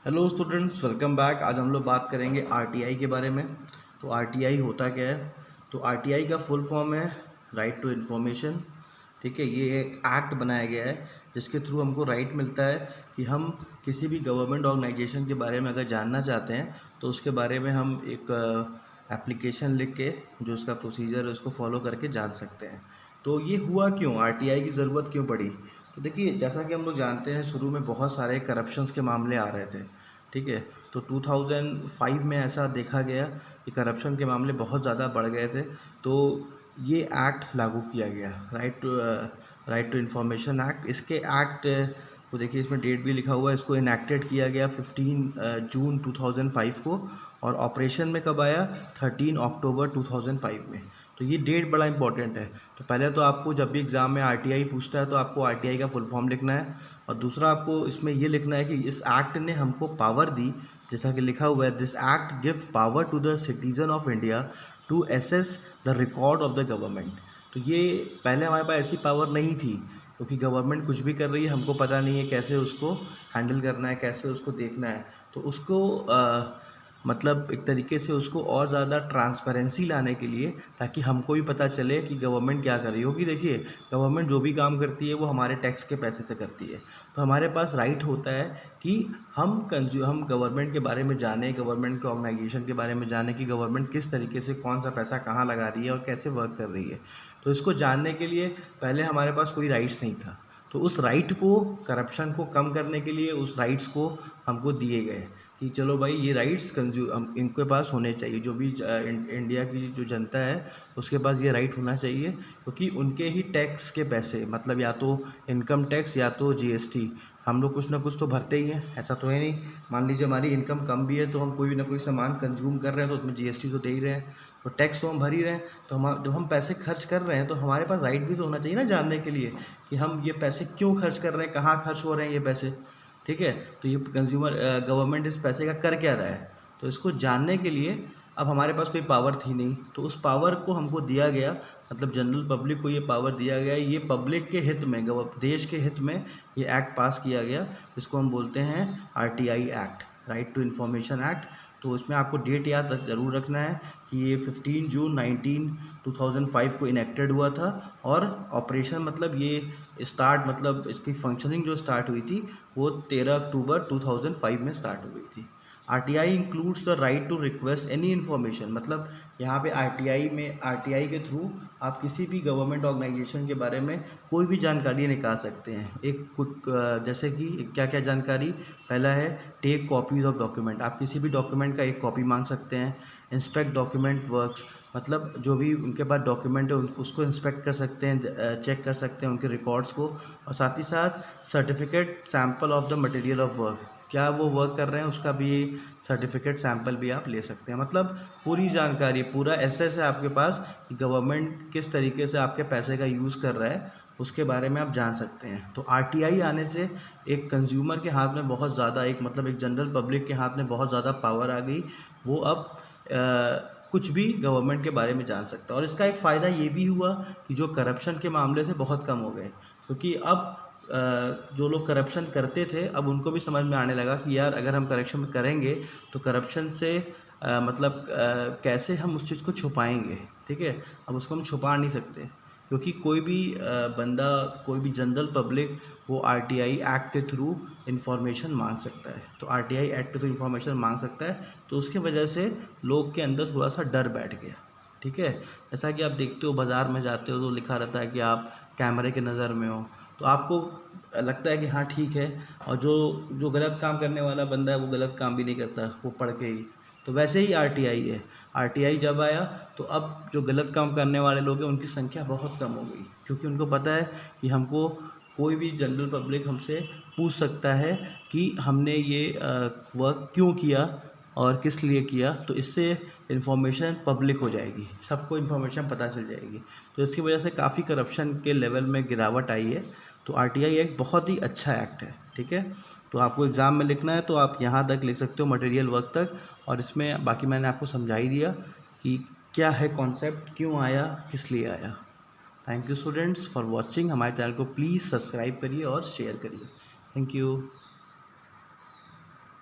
Hello students, welcome back. आज हम लोग बात करेंगे आरटीआई के बारे में। तो आरटीआई होता क्या है? तो आरटीआई का फुल फॉर्म है राइट टू इन्फॉर्मेशन। ठीक है, ये एक एक्ट बनाया गया है जिसके थ्रू हमको राइट मिलता है कि हम किसी भी गवर्नमेंट ऑर्गेनाइजेशन के बारे में अगर जानना चाहते हैं तो उसके बारे में हम एक एप्लीकेशन लिख के जो उसका प्रोसीजर है उसको फॉलो करके जान सकते हैं। तो ये हुआ क्यों, आरटीआई की ज़रूरत क्यों पड़ी? तो देखिए, जैसा कि हम लोग जानते हैं, शुरू में बहुत सारे करप्शंस के मामले आ रहे थे। ठीक है, तो 2005 में ऐसा देखा गया कि करप्शन के मामले बहुत ज़्यादा बढ़ गए थे। तो ये एक्ट लागू किया गया, राइट टू इन्फॉर्मेशन एक्ट। इसके एक्ट को देखिए, इसमें डेट भी लिखा हुआ है। इसको इनैक्टेड किया गया 15 जून 2005 को, और ऑपरेशन में कब आया? 13 अक्टूबर 2005 में। तो ये डेट बड़ा इंपॉर्टेंट है। तो पहले तो आपको जब भी एग्ज़ाम में आरटीआई पूछता है तो आपको आरटीआई का फुल फॉर्म लिखना है, और दूसरा आपको इसमें ये लिखना है कि इस एक्ट ने हमको पावर दी, जैसा कि लिखा हुआ है, this act give power to the citizen of India to access the record of the government. तो ये पहले हमारे पास ऐसी पावर नहीं थी, क्योंकि गवर्नमेंट कुछ भी कर रही है, हमको पता नहीं है कैसे उसको हैंडल करना है, कैसे उसको देखना है। तो उसको मतलब एक तरीके से उसको और ज़्यादा ट्रांसपेरेंसी लाने के लिए, ताकि हमको भी पता चले कि गवर्नमेंट क्या कर रही होगी। देखिए, गवर्नमेंट जो भी काम करती है वो हमारे टैक्स के पैसे से करती है। तो हमारे पास राइट होता है कि हम गवर्नमेंट के बारे में जानें, गवर्नमेंट के ऑर्गेनाइजेशन के बारे में जानें कि गवर्नमेंट किस तरीके से कौन सा पैसा कहाँ लगा रही है और कैसे वर्क कर रही है। तो इसको जानने के लिए पहले हमारे पास कोई राइट्स नहीं था। तो उस राइट को, करप्शन को कम करने के लिए उस राइट्स को हमको दिए गए कि चलो भाई, ये राइट्स इनके पास होने चाहिए। जो भी इंडिया की जो जनता है उसके पास ये राइट होना चाहिए, क्योंकि उनके ही टैक्स के पैसे, मतलब या तो इनकम टैक्स या तो जीएसटी, हम लोग कुछ ना कुछ तो भरते ही हैं। ऐसा तो है नहीं, मान लीजिए हमारी इनकम कम भी है तो हम कोई ना कोई सामान कंज्यूम कर रहे हैं तो उसमें जीएसटी तो दे ही रहे हैं, तो टैक्स तो हम भर ही रहे हैं। तो हम जब हम पैसे खर्च कर रहे हैं तो हमारे पास राइट भी तो होना चाहिए ना, जानने के लिए कि हम ये पैसे क्यों खर्च कर रहे हैं, कहाँ खर्च हो रहे हैं ये पैसे। ठीक है, तो ये गवर्नमेंट इस पैसे का कर क्या रहा है, तो इसको जानने के लिए अब हमारे पास कोई पावर थी नहीं, तो उस पावर को हमको दिया गया, मतलब जनरल पब्लिक को ये पावर दिया गया। ये पब्लिक के हित में, देश के हित में ये एक्ट पास किया गया, जिसको हम बोलते हैं RTI act, right to information act. तो इसमें आपको डेट याद ज़रूर रखना है कि ये 15 जून 2005 को इनेक्टेड हुआ था, और ऑपरेशन मतलब ये स्टार्ट, मतलब इसकी फंक्शनिंग जो स्टार्ट हुई थी वो 13 अक्टूबर 2005 में स्टार्ट हो गई थी। RTI includes the right to request any information, मतलब यहाँ पे आरटीआई के थ्रू आप किसी भी गवर्नमेंट ऑर्गेनाइजेशन के बारे में कोई भी जानकारी निकाल सकते हैं। जैसे कि क्या क्या जानकारी? पहला है टेक कॉपीज ऑफ डॉक्यूमेंट, आप किसी भी डॉक्यूमेंट का एक कॉपी मांग सकते हैं। इंस्पेक्ट डॉक्यूमेंट वर्क्स, मतलब जो भी उनके पास डॉक्यूमेंट है उसको इंस्पेक्ट कर सकते हैं, चेक कर सकते हैं उनके रिकॉर्ड्स को। और साथ ही साथ certificate sample of the material of work, क्या वो वर्क कर रहे हैं उसका भी सर्टिफिकेट सैम्पल भी आप ले सकते हैं। मतलब पूरी जानकारी, पूरा एसेस है आपके पास कि गवर्नमेंट किस तरीके से आपके पैसे का यूज़ कर रहा है, उसके बारे में आप जान सकते हैं। तो आरटीआई आने से एक कंज्यूमर के हाथ में बहुत ज़्यादा, एक जनरल पब्लिक के हाथ में बहुत ज़्यादा पावर आ गई। वो अब कुछ भी गवर्नमेंट के बारे में जान सकता है। और इसका एक फ़ायदा ये भी हुआ कि जो करप्शन के मामले थे बहुत कम हो गए, क्योंकि अब जो लोग करप्शन करते थे अब उनको भी समझ में आने लगा कि यार, अगर हम करप्शन करेंगे तो करप्शन से कैसे हम उस चीज़ को छुपाएंगे। ठीक है, अब उसको हम छुपा नहीं सकते, क्योंकि कोई भी बंदा, कोई भी जनरल पब्लिक वो आरटीआई एक्ट के थ्रू इन्फॉर्मेशन मांग सकता है। तो आरटीआई एक्ट के थ्रू इन्फॉर्मेशन मांग सकता है, तो उसकी वजह से लोग के अंदर थोड़ा सा डर बैठ गया। ठीक है, जैसा कि आप देखते हो, बाज़ार में जाते हो तो लिखा रहता है कि आप कैमरे के नज़र में हो, तो आपको लगता है कि हाँ ठीक है, और जो जो गलत काम करने वाला बंदा है वो गलत काम भी नहीं करता, वो पढ़ के ही। तो वैसे ही आरटीआई है। आरटीआई जब आया तो अब जो गलत काम करने वाले लोग हैं उनकी संख्या बहुत कम हो गई, क्योंकि उनको पता है कि हमको कोई भी जनरल पब्लिक हमसे पूछ सकता है कि हमने ये वर्क क्यों किया और किस लिए किया। तो इससे इन्फॉर्मेशन पब्लिक हो जाएगी, सबको इन्फॉर्मेशन पता चल जाएगी। तो इसकी वजह से काफ़ी करप्शन के लेवल में गिरावट आई है। तो आरटीआई एक बहुत ही अच्छा एक्ट है। ठीक है, तो आपको एग्ज़ाम में लिखना है तो आप यहाँ तक लिख सकते हो, मटेरियल वर्क तक, और इसमें बाकी मैंने आपको समझा ही दिया कि क्या है कॉन्सेप्ट, क्यों आया, किस लिए आया। Thank you students for watching. हमारे चैनल को प्लीज़ सब्सक्राइब करिए और शेयर करिए। Thank you.